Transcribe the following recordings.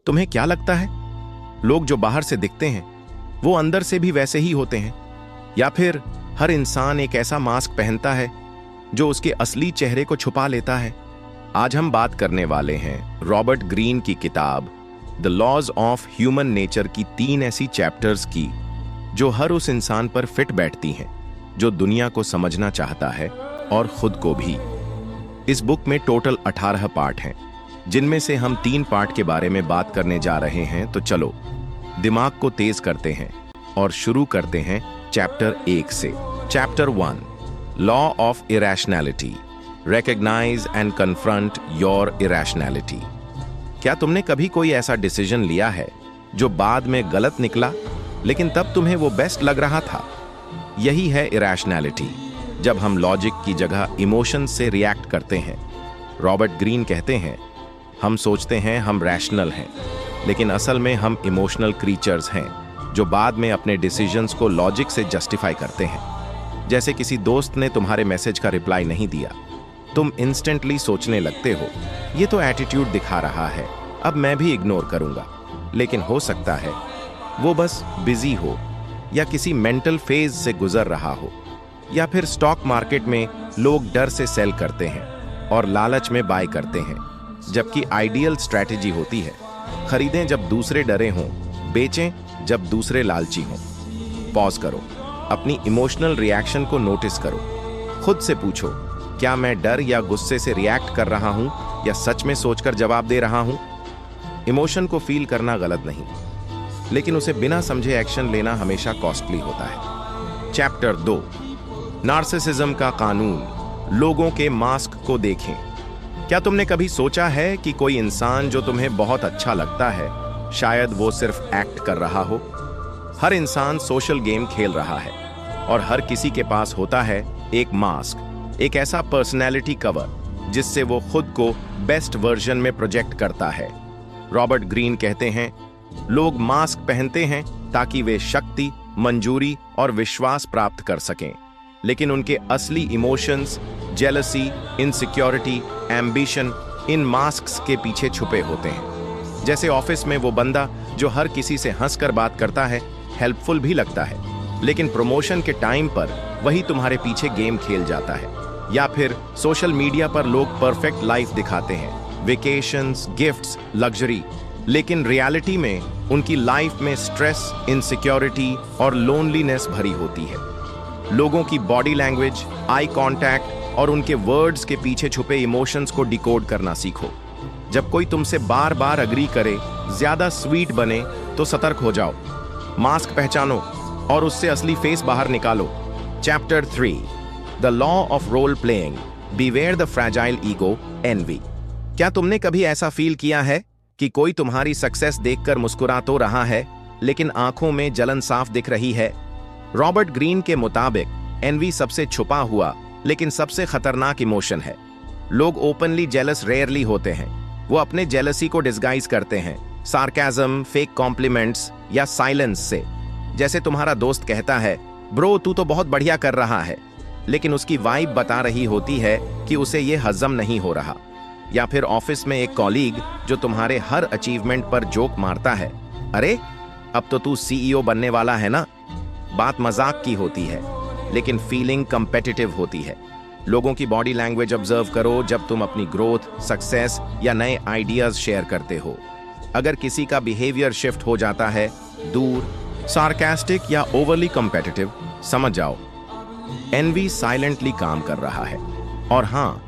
तुम्हें क्या लगता है, लोग जो बाहर से दिखते हैं वो अंदर से भी वैसे ही होते हैं, या फिर हर इंसान एक ऐसा मास्क पहनता है जो उसके असली चेहरे को छुपा लेता है? आज हम बात करने वाले हैं रॉबर्ट ग्रीन की किताब the Laws of Human Nature की 3 ऐसी चैप्टर्स की जो हर उस इंसान पर फिट बैठती हैं जो दुनिया को समझना चाहता है और खुद को भी। इस बुक में टोटल 18 पार्ट हैं, जिनमें से हम 3 पार्ट के बारे में बात करने जा रहे हैं। तो चलो दिमाग को तेज करते हैं और शुरू करते हैं चैप्टर 1 से। Chapter 1, law of irrationality, recognise and confront your irrationality. क्या तुमने कभी कोई ऐसा डिसीजन लिया है जो बाद में गलत निकला, लेकिन तब तुम्हें वो बेस्ट लग रहा था? यही है इरेशनैलिटी, जब हम लॉजिक की जगह इमोशन से रिएक्ट करते हैं। रॉबर्ट ग्रीन कहते हैं, हम सोचते हैं हम रैशनल हैं, लेकिन असल में हम इमोशनल क्रीचर्स हैं जो बाद में अपने डिसीजंस को लॉजिक से जस्टिफाई करते हैं। जैसे किसी दोस्त ने तुम्हारे मैसेज का रिप्लाई नहीं दिया, तुम इंस्टेंटली सोचने लगते हो, ये तो एटीट्यूड दिखा रहा है, अब मैं भी इग्नोर करूंगा। लेकिन हो सकता है वो बस बिजी हो, या किसी मेंटल फेज से गुजर रहा हो, या फिर स्टॉक मार्केट में लोग डर से सेल करते हैं और लालच में बाय करते हैं, जबकि आइडियल स्ट्रैटेजी होती है खरीदें जब दूसरे डरे हों, बेचें जब दूसरे लालची हों। पॉज करो, अपनी इमोशनल रिएक्शन को नोटिस करो, खुद से पूछो, क्या मैं डर या गुस्से से रिएक्ट कर रहा हूं या सच में सोचकर जवाब दे रहा हूं? इमोशन को फील करना गलत नहीं, लेकिन उसे बिना समझे एक्शन लेना हमेशा कॉस्टली होता है। चैप्टर 2, नार्सिसिज्म का कानून, लोगों के मास्क को देखें। क्या तुमने कभी सोचा है कि कोई इंसान जो तुम्हें बहुत अच्छा लगता है, शायद वो सिर्फ एक्ट कर रहा हो? हर इंसान सोशल गेम खेल रहा है और हर किसी के पास होता है एक मास्क, एक ऐसा पर्सनैलिटी कवर जिससे वो खुद को बेस्ट वर्जन में प्रोजेक्ट करता है। रॉबर्ट ग्रीन कहते हैं, लोग मास्क पहनते हैं ताकि वे शक्ति, मंजूरी और विश्वास प्राप्त कर सकें, लेकिन उनके असली इमोशंस, जेलसी, इनसिक्योरिटी, एम्बिशन इन मास्क्स के पीछे छुपे होते हैं। जैसे ऑफिस में वो बंदा जो हर किसी से हंसकर बात करता है, हेल्पफुल भी लगता है, लेकिन प्रमोशन के टाइम पर वही तुम्हारे पीछे गेम खेल जाता है। या फिर सोशल मीडिया पर लोग परफेक्ट लाइफ दिखाते हैं, वेकेशंस, गिफ्ट्स, लग्जरी, लेकिन रियलिटी में उनकी लाइफ में स्ट्रेस, इनसिक्योरिटी और लोनलीनेस भरी होती है। लोगों की बॉडी लैंग्वेज, आई कांटेक्ट और उनके वर्ड्स के पीछे छुपे इमोशंस को डिकोड करना सीखो। जब कोई तुमसे बार बार अग्री करे, ज्यादा स्वीट बने, तो सतर्क हो जाओ, मास्क पहचानो और उससे असली फेस बाहर निकालो। Chapter 3, the law of role playing, beware the fragile ego, envy. क्या तुमने कभी ऐसा फील किया है कि कोई तुम्हारी सक्सेस देखकर मुस्कुरा तो रहा है, लेकिन आंखों में जलन साफ दिख रही है? रॉबर्ट ग्रीन के मुताबिक एनवी सबसे छुपा हुआ लेकिन सबसे खतरनाक इमोशन है। लोग ओपनली जेलस रेयरली होते हैं, वो अपने जेलसी को डिस्गाइज करते हैं सार्केज्म, फेक कॉम्प्लीमेंट्स या साइलेंस से। जैसे तुम्हारा दोस्त कहता है, ब्रो तू तो बहुत बढ़िया कर रहा है, लेकिन उसकी वाइब बता रही होती है कि उसे ये हजम नहीं हो रहा। या फिर ऑफिस में एक कॉलीग जो तुम्हारे हर अचीवमेंट पर जोक मारता है, अरे अब तो तू सीईओ बनने वाला है ना। बात मजाक की होती है, लेकिन फीलिंग कंपेटिटिव होती है। लोगों की बॉडी लैंग्वेज ऑब्जर्व करो जब तुम अपनी ग्रोथ, सक्सेस या नए आइडियाज शेयर करते हो। अगर किसी का बिहेवियर शिफ्ट हो जाता है, दूर, सार्कास्टिक या ओवरली कंपेटिटिव, समझ जाओ एनवी साइलेंटली काम कर रहा है। और हाँ,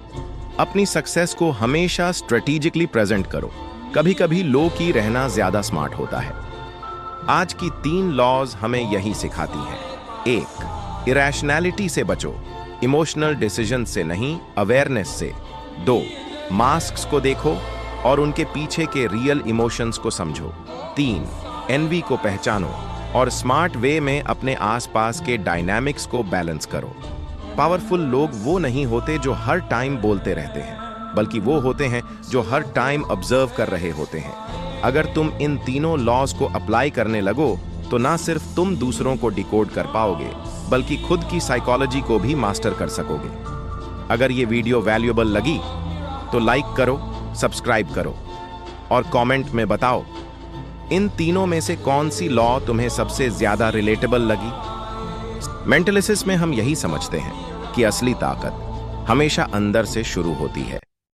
अपनी सक्सेस को हमेशा स्ट्रेटेजिकली प्रेजेंट करो, कभी कभी लो की रहना ज्यादा स्मार्ट होता है। आज की 3 लॉज हमें यही सिखाती हैं। 1, इरेशनैलिटी से बचो, इमोशनल डिसीजन से नहीं, अवेयरनेस से। 2, मास्क्स को देखो और उनके पीछे के रियल इमोशंस को समझो। 3, एनवी को पहचानो और स्मार्ट वे में अपने आसपास के डायनामिक्स को बैलेंस करो। पावरफुल लोग वो नहीं होते जो हर टाइम बोलते रहते हैं, बल्कि वो होते हैं जो हर टाइम ऑब्जर्व कर रहे होते हैं। अगर तुम इन तीनों लॉज को अप्लाई करने लगो तो ना सिर्फ तुम दूसरों को डिकोड कर पाओगे, बल्कि खुद की साइकोलॉजी को भी मास्टर कर सकोगे। अगर ये वीडियो वैल्यूएबल लगी तो लाइक करो, सब्सक्राइब करो और कमेंट में बताओ इन तीनों में से कौन सी लॉ तुम्हें सबसे ज्यादा रिलेटेबल लगी? मेंटलिसिस में हम यही समझते हैं कि असली ताकत हमेशा अंदर से शुरू होती है।